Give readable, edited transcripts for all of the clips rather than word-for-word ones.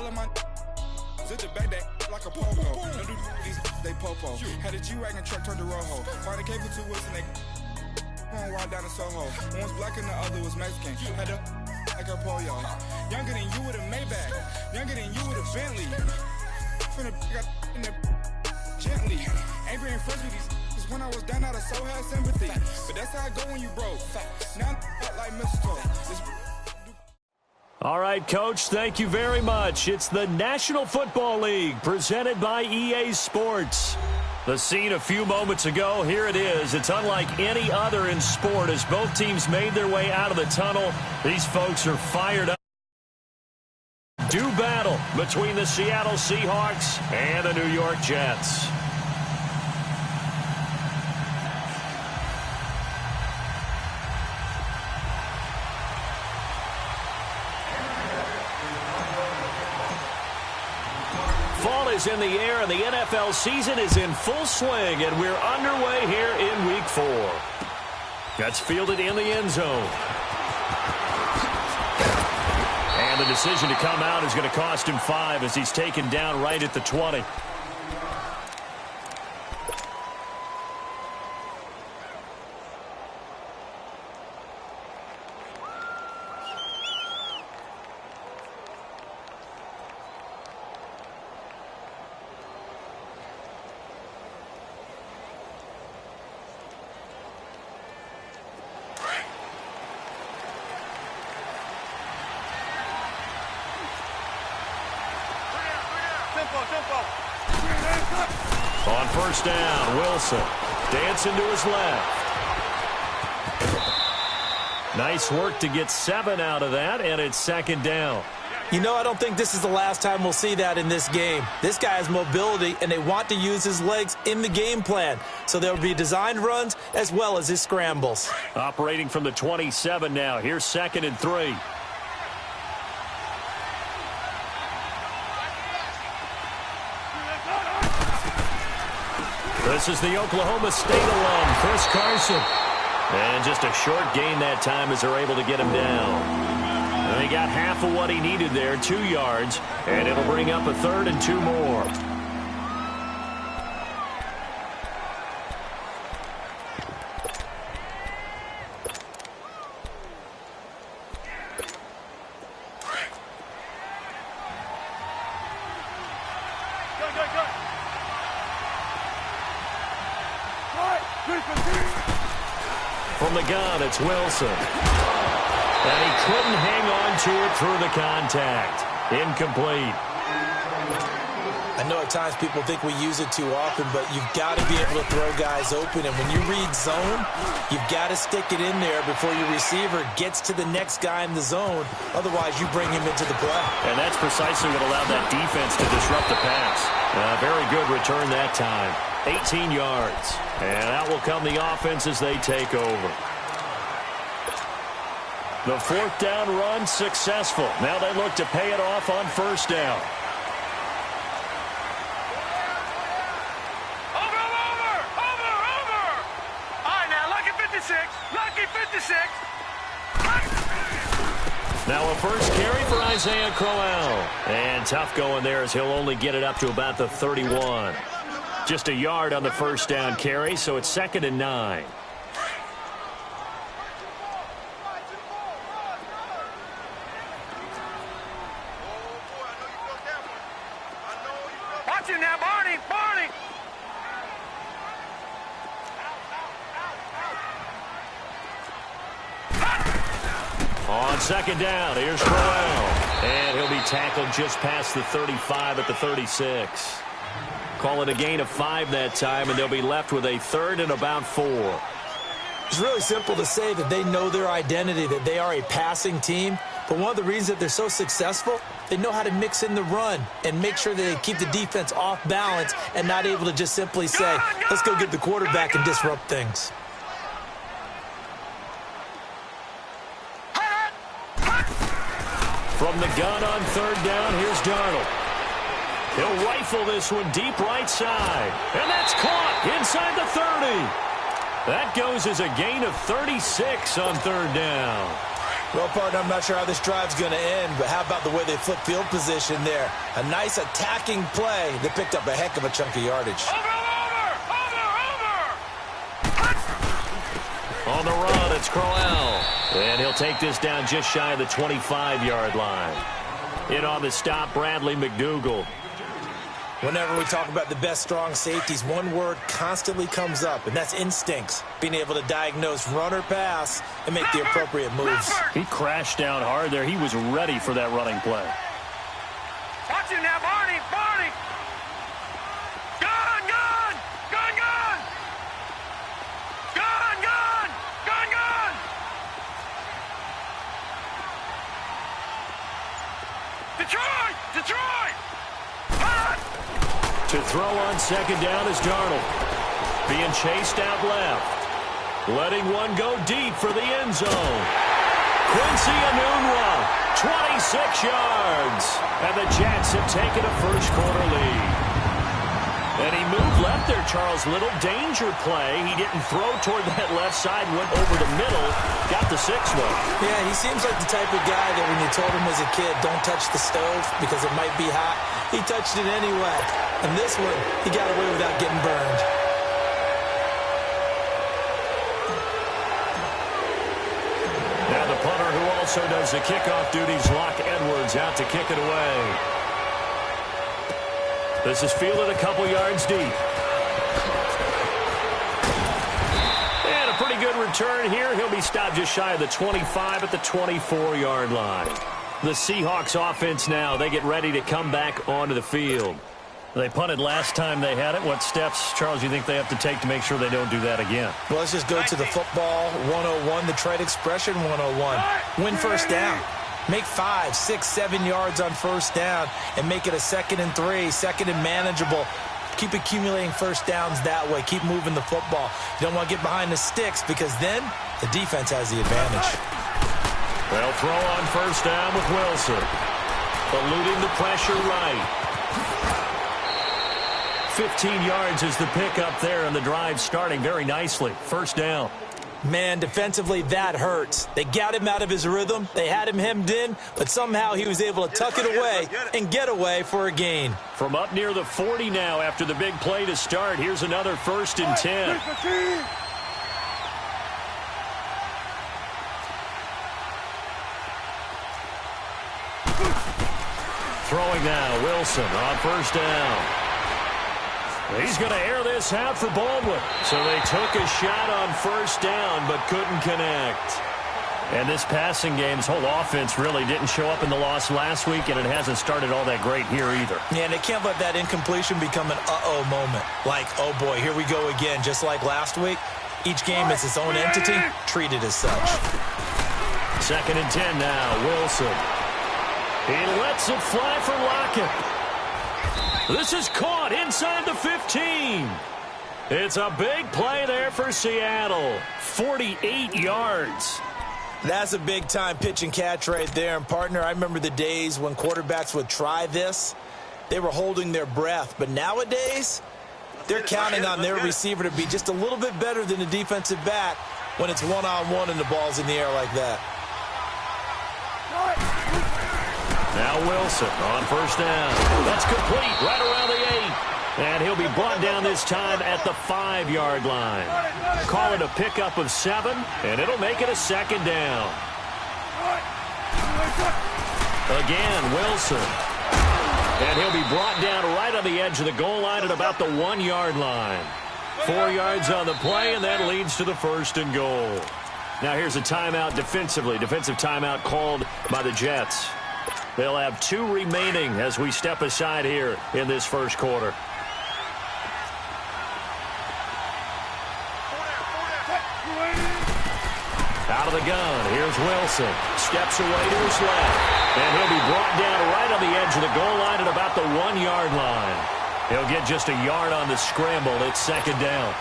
All of my zip the back that like a popo. Don't do these, they popo. Had a G-Wagon truck turned to Rojo. Find a cable 2 wheels and they going wild down in Soho. One was black and the other was Mexican. Had a like a pollo. Younger than you with a Maybach. Younger than you with a Bentley. From the got in the gently. Ain't been friends with these. Cause when I was down, I so had sympathy. But that's how I go when you broke. Now I'm like mistletoe. All right, Coach, thank you very much. It's the National Football League presented by EA Sports. The scene a few moments ago, here it is. It's unlike any other in sport as both teams made their way out of the tunnel. These folks are fired up. Do battle between the Seattle Seahawks and the New York Jets. Fall is in the air, and the NFL season is in full swing, and we're underway here in Week 4. That's fielded in the end zone. And the decision to come out is going to cost him 5 as he's taken down right at the 20. On first down, Wilson dancing to his left. Nice work to get 7 out of that, and it's second down. You know, I don't think this is the last time we'll see that in this game. This guy has mobility, and they want to use his legs in the game plan. So there will be designed runs as well as his scrambles. Operating from the 27 now. Here's 2nd and 3. This is the Oklahoma State alum, Chris Carson. And just a short gain that time as they're able to get him down. And he got half of what he needed there, 2 yards. And it'll bring up a 3rd and 2 more. From the gun, it's Wilson. And he couldn't hang on to it through the contact. Incomplete. I know at times people think we use it too often, but you've got to be able to throw guys open. And when you read zone, you've got to stick it in there before your receiver gets to the next guy in the zone. Otherwise, you bring him into the play. And that's precisely what allowed that defense to disrupt the pass. Very good return that time. 18 yards. And out will come the offense as they take over. The 4th down run successful. Now they look to pay it off on first down. Now a first carry for Isaiah Crowell. And tough going there as he'll only get it up to about the 31. Just a yard on the first down carry, so it's 2nd and 9. Watch him now, Barney! Barney! On 2nd down, here's Crowell. And he'll be tackled just past the 35 at the 36. Call it a gain of 5 that time, and they'll be left with a 3rd and about 4. It's really simple to say that they know their identity, that they are a passing team. But one of the reasons that they're so successful, they know how to mix in the run and make sure that they keep the defense off balance and not able to just simply say, let's go get the quarterback and disrupt things. From the gun on 3rd down, here's Darnold. He'll rifle this one deep right side. And that's caught inside the 30. That goes as a gain of 36 on 3rd down. Well, partner, I'm not sure how this drive's going to end, but how about the way they flip field position there? A nice attacking play that picked up a heck of a chunk of yardage. On the run, it's Crowell. And he'll take this down just shy of the 25-yard line. In on the stop, Bradley McDougald. Whenever we talk about the best strong safeties, one word constantly comes up, and that's instincts. Being able to diagnose run or pass and make the appropriate moves. He crashed down hard there. He was ready for that running play. Watch him now, Barney! Barney! Gun! Gun! Gun! Gun! Gun! Gun! Gun! Gun! Detroit! Detroit! Hot! To throw on second down is Darnold. Being chased out left. Letting one go deep for the end zone. Quincy Enunwa, 26 yards. And the Jets have taken a first-quarter lead. And he moved left there, Charles. Little danger play. He didn't throw toward that left side, went over the middle, got the 6th one. Yeah, he seems like the type of guy that when you told him as a kid, don't touch the stove because it might be hot, he touched it anyway. And this one, he got away without getting burned. Now the punter who also does the kickoff duties, Locke Edwards, out to kick it away. This is fielded a couple yards deep. And a pretty good return here. He'll be stopped just shy of the 25 at the 24-yard line. The Seahawks offense now, they get ready to come back onto the field. They punted last time they had it. What steps, Charles, you think they have to take to make sure they don't do that again? Well, let's just go to the football 101, the trade expression 101. Win first down. Make 5, 6, 7 yards on first down and make it a 2nd and 3, 2nd and manageable. Keep accumulating first downs that way. Keep moving the football. You don't want to get behind the sticks because then the defense has the advantage. They'll throw on first down with Wilson. Eluding the pressure right. 15 yards is the pickup there, and the drive starting very nicely. First down. Man, defensively, that hurts. They got him out of his rhythm. They had him hemmed in, but somehow he was able to tuck it away and get away for a gain. From up near the 40 now after the big play to start, here's another 1st and 10. Throwing now, Wilson on first down. He's going to air this out for Baldwin. So they took a shot on first down but couldn't connect. And this passing game's whole offense really didn't show up in the loss last week, and it hasn't started all that great here either. Yeah, and they can't let that incompletion become an uh-oh moment. Like, oh boy, here we go again, just like last week. Each game is its own entity, treated as such. 2nd and 10 now, Wilson. He lets it fly for Lockett. This is caught inside the 15. It's a big play there for Seattle. 48 yards. That's a big-time pitch and catch right there. And, partner, I remember the days when quarterbacks would try this. They were holding their breath. But nowadays, they're counting on their receiver to be just a little bit better than the defensive back when it's one-on-one and the ball's in the air like that. Now Wilson on first down. That's complete right around the 8. And he'll be brought down this time at the 5-yard line. Call it a pickup of 7, and it'll make it a 2nd down. Again, Wilson. And he'll be brought down right on the edge of the goal line at about the 1-yard line. 4 yards on the play, and that leads to the 1st and goal. Now here's a timeout defensively. Defensive timeout called by the Jets. They'll have 2 remaining as we step aside here in this first quarter. Out of the gun, here's Wilson. Steps away to his left. And he'll be brought down right on the edge of the goal line at about the 1-yard line. He'll get just a yard on the scramble. It's 2nd down.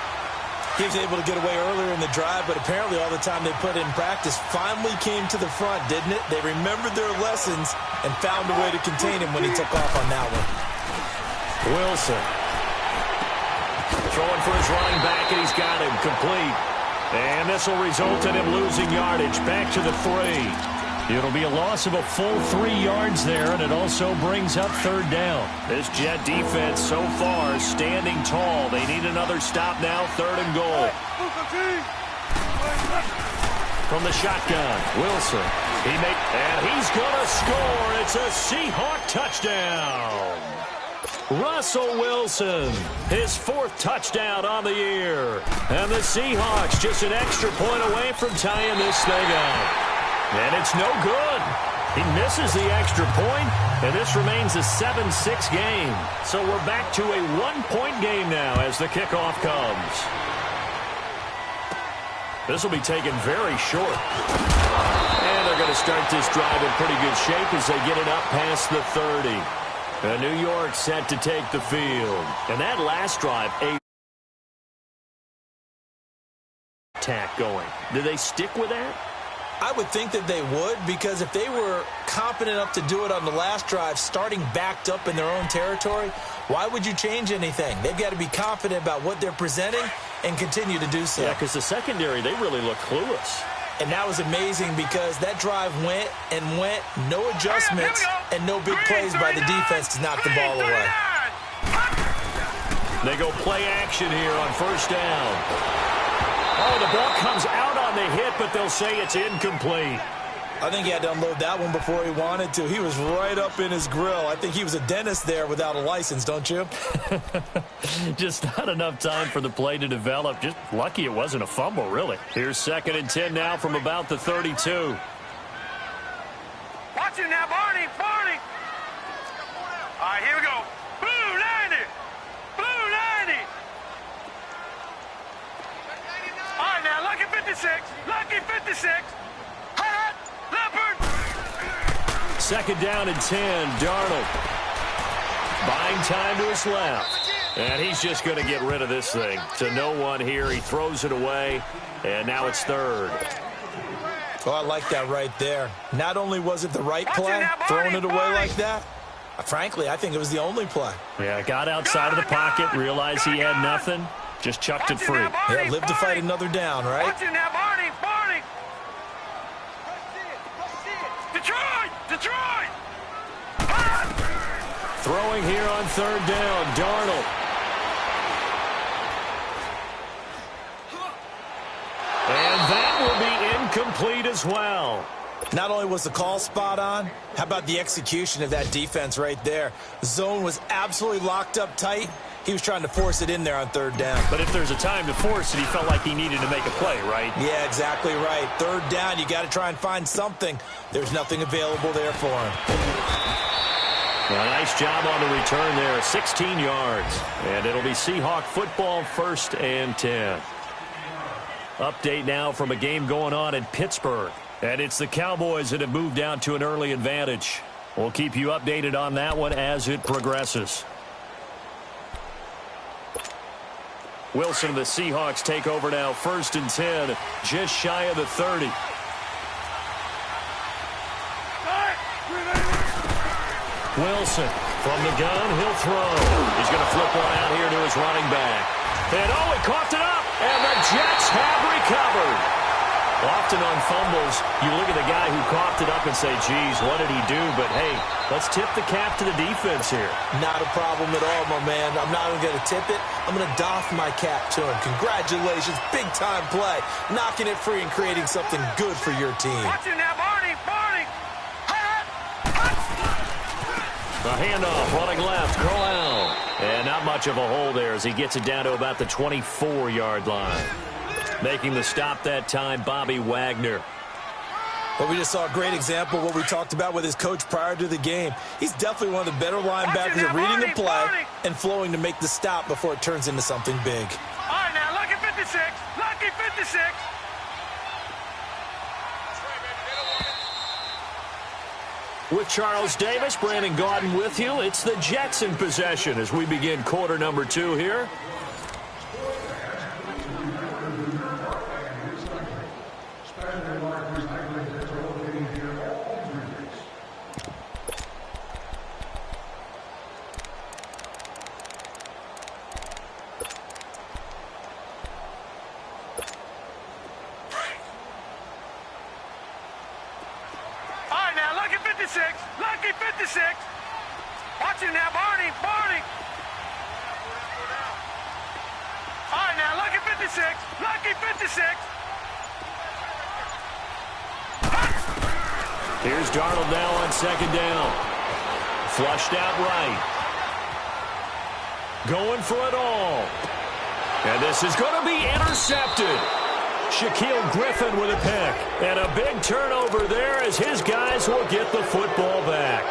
He was able to get away earlier in the drive, but apparently all the time they put in practice finally came to the front, didn't it? They remembered their lessons and found a way to contain him when he took off on that one. Wilson. Throwing for his running back, and he's got him complete. And this will result in him losing yardage back to the 3. It'll be a loss of a full 3 yards there, and it also brings up third down. This Jet defense so far standing tall. They need another stop now, third and goal. From the shotgun, Wilson. And he's going to score. It's a Seahawk touchdown. Russell Wilson, his 4th touchdown on the year. And the Seahawks just an extra point away from tying this thing up. And it's no good. He misses the extra point, and this remains a 7-6 game. So we're back to a 1-point game now as the kickoff comes. This will be taken very short. And they're going to start this drive in pretty good shape as they get it up past the 30. And New York set to take the field. And that last drive, a attack going. Do they stick with that? I would think that they would, because if they were confident enough to do it on the last drive, starting backed up in their own territory, why would you change anything? They've got to be confident about what they're presenting and continue to do so. Yeah, because the secondary, they really look clueless. And that was amazing because that drive went and went, no adjustments, and no big plays by the defense to knock the ball away. They go play action here on first down. Oh, the ball comes out on the hit, but they'll say it's incomplete. I think he had to unload that one before he wanted to. He was right up in his grill. I think he was a dentist there without a license, don't you? Just not enough time for the play to develop. Just lucky it wasn't a fumble, really. Here's 2nd and 10 now from about the 32. Watch it now, Barney. Barney. All right, here we go. Blue 90. Blue 90. All right, now, lucky 56. Lucky 56. Hot. Leopard. 2nd down and 10. Darnold. Buying time to his left. And he's just going to get rid of this thing. To no one here. He throws it away. And now it's 3rd. Oh, I like that right there. Not only was it the right play, throwing it away like that, frankly, I think it was the only play. Yeah, got outside of the pocket, realized he had nothing, just chucked it free. Yeah, live to fight another down, right? Watch it now, Barney. Barney. Detroit. Detroit. Throwing here on 3rd down, Darnold. And that will be incomplete as well. Not only was the call spot on, how about the execution of that defense right there? The zone was absolutely locked up tight. He was trying to force it in there on 3rd down. But if there's a time to force it, he felt like he needed to make a play, right? Yeah, exactly right. 3rd down, you got to try and find something. There's nothing available there for him. A nice job on the return there, 16 yards. And it'll be Seahawk football, 1st and 10. Update now from a game going on in Pittsburgh. And it's the Cowboys that have moved out to an early advantage. We'll keep you updated on that one as it progresses. Wilson and the Seahawks take over now, 1st and 10, just shy of the 30. Wilson from the gun, he'll throw. He's going to flip one out here to his running back. And oh, he coughed it up, and the Jets have recovered. Often on fumbles, you look at the guy who coughed it up and say, geez, what did he do? But, hey, let's tip the cap to the defense here. Not a problem at all, my man. I'm not even going to tip it. I'm going to doff my cap to him. Congratulations, big-time play. Knocking it free and creating something good for your team. Watch it now, Barney. Barney. The handoff running left, Corral. And not much of a hole there as he gets it down to about the 24-yard line. Making the stop that time, Bobby Wagner. Well, we just saw a great example of what we talked about with his coach prior to the game. He's definitely one of the better linebackers at reading the play and flowing to make the stop before it turns into something big. All right, now, lucky 56. Lucky 56. With Charles Davis, Brandon Gaudin with you. It's the Jets in possession as we begin quarter number 2 here. 56. Lucky 56. Here's Darnold now on second down. Flushed out right. Going for it all. And this is going to be intercepted. Shaquille Griffin with a pick. And a big turnover there as his guys will get the football back.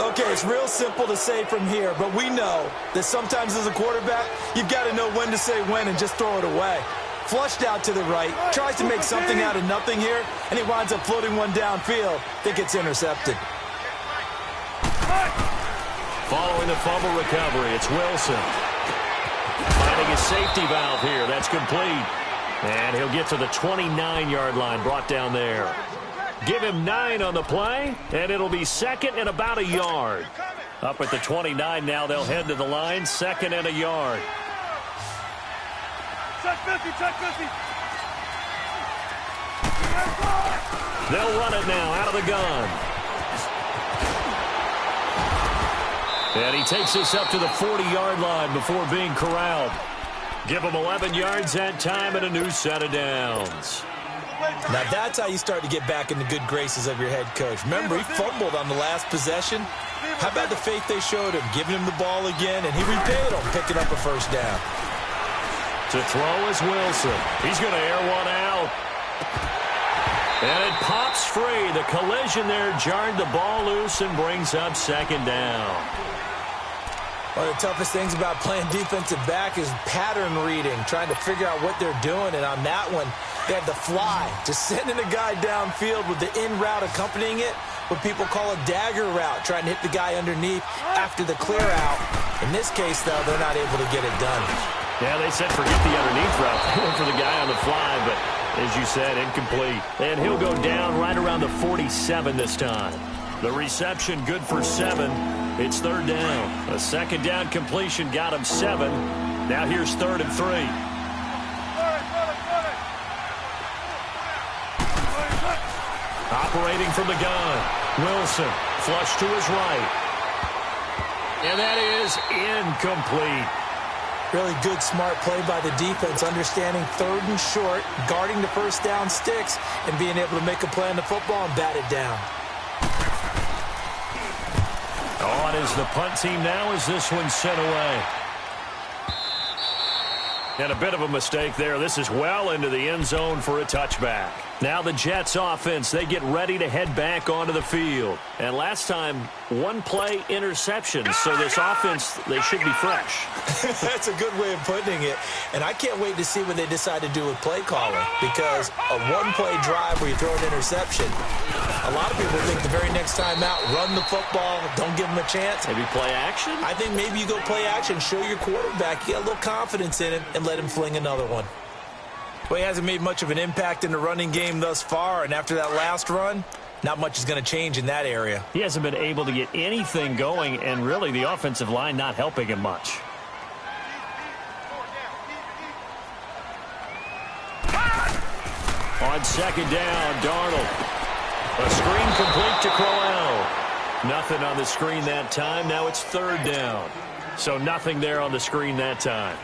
Okay, it's real simple to say from here, but we know that sometimes as a quarterback, you've got to know when to say when and just throw it away. Flushed out to the right, tries to make something out of nothing here, and he winds up floating one downfield that gets intercepted. Following the fumble recovery, it's Wilson. Finding his safety valve here. That's complete. And he'll get to the 29-yard line, brought down there. Give him 9 on the play, and it'll be second and about a yard. Up at the 29 now, they'll head to the line, second and a yard. Check 50, check 50. They'll run it now out of the gun. And he takes this up to the 40-yard line before being corralled. Give him 11 yards that time and a new set of downs. Now that's how you start to get back in the good graces of your head coach. Remember, he fumbled on the last possession. How about the faith they showed him, giving him the ball again, and he repaid him, picking up a first down. To throw is Wilson. He's going to air one out. And it pops free. The collision there jarred the ball loose and brings up second down. One of the toughest things about playing defensive back is pattern reading, trying to figure out what they're doing. And on that one, they have the fly, just sending a guy downfield with the in route accompanying it, what people call a dagger route, trying to hit the guy underneath after the clear out. In this case, though, they're not able to get it done. Yeah, they said forget the underneath route. They went for the guy on the fly, but as you said, incomplete. And he'll go down right around the 47 this time. The reception good for 7. It's third down. A second down completion got him 7. Now here's 3rd and 3. Operating from the gun. Wilson flush to his right. And that is incomplete. Really good, smart play by the defense, understanding 3rd and short, guarding the first down sticks, and being able to make a play on the football and bat it down. On is the punt team now as this one's sent away. And a bit of a mistake there. This is well into the end zone for a touchback. Now the Jets offense, they get ready to head back onto the field. And last time, 1-play interception. So this offense, they should be fresh. That's a good way of putting it. And I can't wait to see what they decide to do with play calling. Because a 1-play drive where you throw an interception, a lot of people think the very next time out, run the football, don't give them a chance. Maybe play action? I think maybe you go play action, show your quarterback, you get a little confidence in him, and let him fling another one. Well, he hasn't made much of an impact in the running game thus far, and after that last run, not much is going to change in that area. He hasn't been able to get anything going, and really the offensive line not helping him much. On second down, Darnold. A screen complete to Crowell. Nothing on the screen that time. Now it's 3rd down. So nothing there on the screen that time.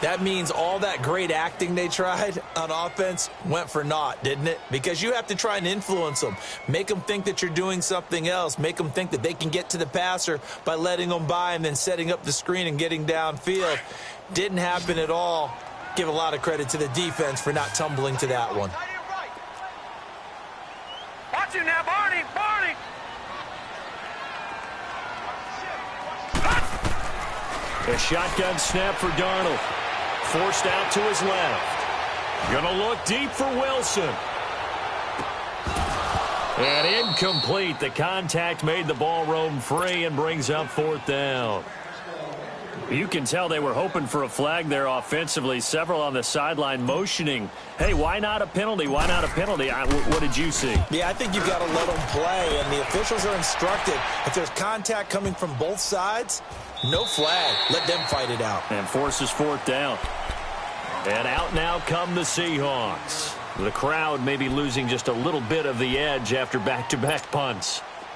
That means all that great acting they tried on offense went for naught, didn't it? Because you have to try and influence them. Make them think that you're doing something else. Make them think that they can get to the passer by letting them by and then setting up the screen and getting downfield. Didn't happen at all. Give a lot of credit to the defense for not tumbling to that one. Watch him now, Barney! Barney! A shotgun snap for Darnold. Forced out to his left. Gonna look deep for Wilson. And incomplete. The contact made the ball roam free and brings up 4th down. You can tell they were hoping for a flag there offensively. Several on the sideline motioning. Hey, why not a penalty? Why not a penalty? What did you see? Yeah, I think you've got to let them play, and the officials are instructed. If there's contact coming from both sides, no flag. Let them fight it out. And forces 4th down. And out now come the Seahawks. The crowd may be losing just a little bit of the edge after back-to-back punts.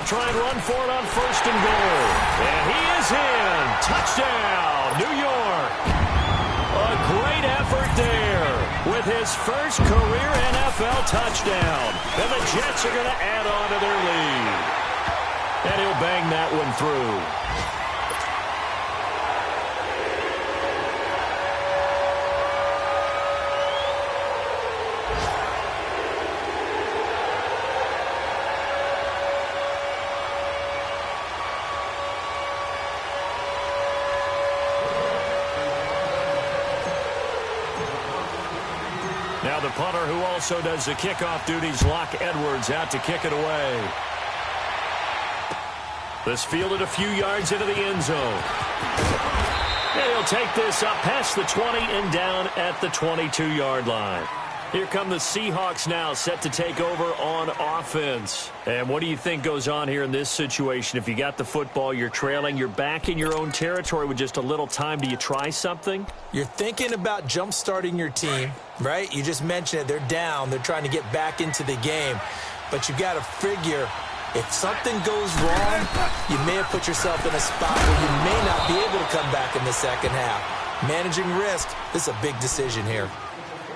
They'll try and run for it on 1st and goal. And he is in. Touchdown, New York. A great effort there with his first career NFL touchdown. And the Jets are going to add on to their lead. And he'll bang that one through. Now the punter who also does the kickoff duties, Locke Edwards, out to kick it away. This fielded a few yards into the end zone. And he'll take this up past the 20 and down at the 22-yard line. Here come the Seahawks now, set to take over on offense. And what do you think goes on here in this situation? If you got the football, you're trailing, you're back in your own territory with just a little time. Do you try something? You're thinking about jump-starting your team, right? You just mentioned it. They're down. They're trying to get back into the game. But you got to figure, if something goes wrong, you may have put yourself in a spot where you may not be able to come back in the second half. Managing risk, this is a big decision here.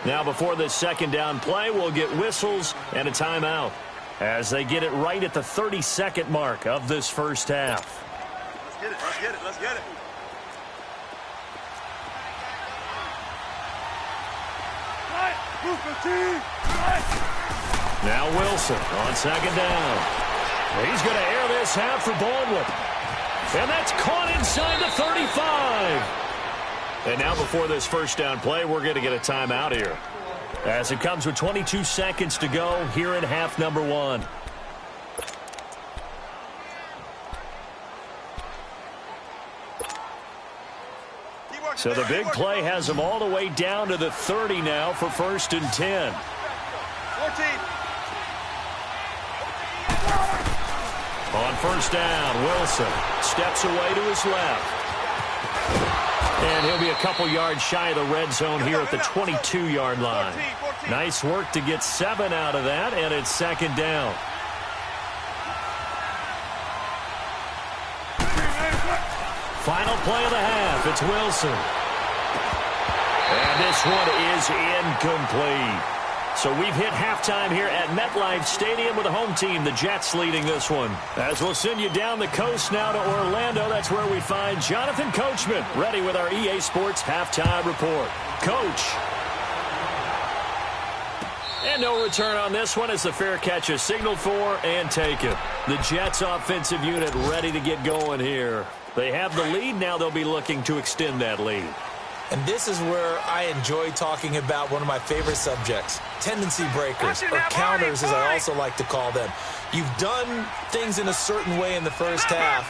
Now before this second down play, we'll get whistles and a timeout as they get it right at the 32nd mark of this first half. Let's get it, let's get it, let's get it. Now Wilson on second down. He's going to air this out for Baldwin. And that's caught inside the 35. And now before this first down play, we're going to get a timeout here, as it comes with 22 seconds to go here in half number one. So the big play has them all the way down to the 30 now for 1st and 10. 14. On first down, Wilson steps away to his left. And he'll be a couple yards shy of the red zone here at the 22-yard line. Nice work to get 7 out of that, and it's second down. Final play of the half, it's Wilson. And this one is incomplete. So we've hit halftime here at MetLife Stadium with the home team, the Jets, leading this one. As we'll send you down the coast now to Orlando, that's where we find Jonathan Coachman, ready with our EA Sports halftime report. Coach. And no return on this one as the fair catch is signaled for and taken. The Jets offensive unit ready to get going here. They have the lead. Now they'll be looking to extend that lead. And this is where I enjoy talking about one of my favorite subjects, tendency breakers, or counters as I also like to call them. You've done things in a certain way in the first half,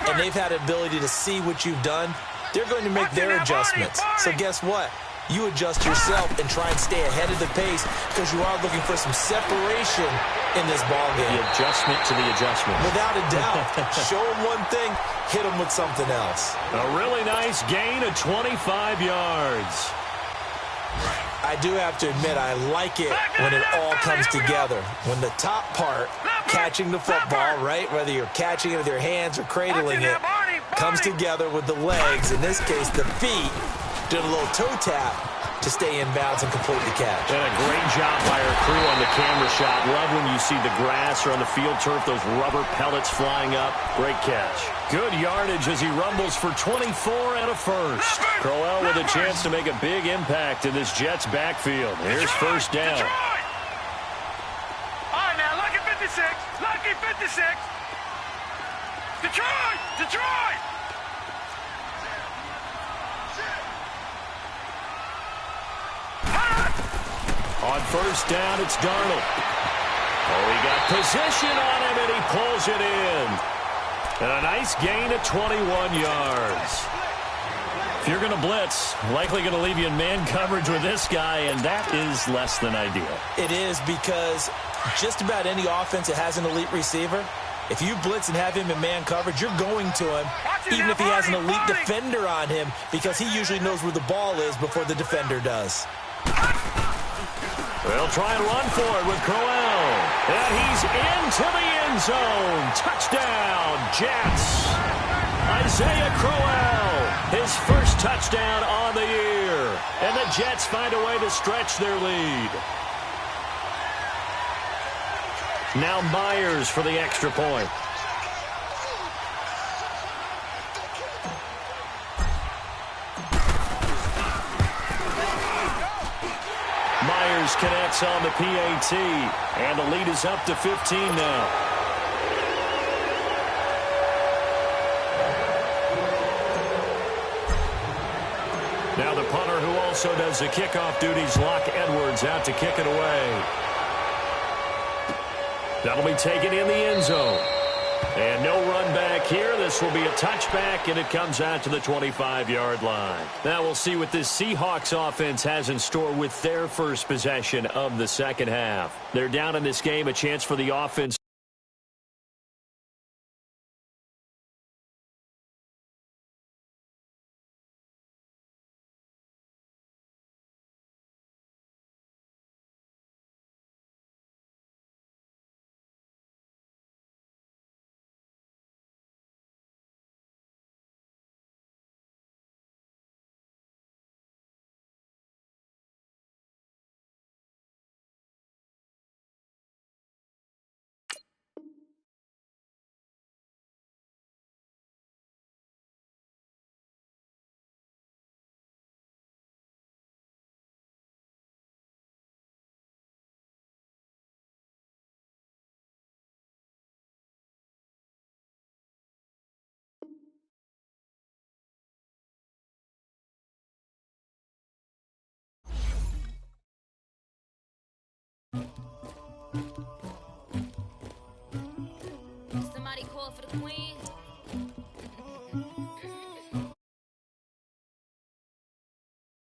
and they've had the ability to see what you've done. They're going to make their adjustments. So guess what? You adjust yourself and try and stay ahead of the pace because you are looking for some separation in this ballgame. The adjustment to the adjustment. Without a doubt. Show them one thing, hit them with something else. A really nice gain of 25 yards. I do have to admit, I like it when it all comes together. When the top part, catching the football, right, whether you're catching it with your hands or cradling it, comes together with the legs, in this case the feet, did a little toe tap to stay in bounds and complete the catch. And a great job by our crew on the camera shot. Love when you see the grass or on the field turf, those rubber pellets flying up. Great catch. Good yardage as he rumbles for 24 and a first. Crowell with a chance to make a big impact in this Jets backfield. Here's first down. Detroit! All right, now, lucky 56. Lucky 56. Detroit! Detroit! On first down, it's Darnold. Oh, he got position on him, and he pulls it in. And a nice gain of 21 yards. If you're going to blitz, likely going to leave you in man coverage with this guy, and that is less than ideal. It is, because just about any offense that has an elite receiver, if you blitz and have him in man coverage, you're going to him, even if he has an elite defender on him, because he usually knows where the ball is before the defender does. They'll try and run for it with Crowell. And he's into the end zone. Touchdown, Jets. Isaiah Crowell, his first touchdown on the year. And the Jets find a way to stretch their lead. Now Myers for the extra point. Myers connects on the PAT, and the lead is up to 15 now. Now the punter who also does the kickoff duties, Locke Edwards, out to kick it away. That'll be taken in the end zone. And no run back here. This will be a touchback, and it comes out to the 25-yard line. Now we'll see what this Seahawks offense has in store with their first possession of the second half. They're down in this game, a chance for the offense. Somebody call for the queen.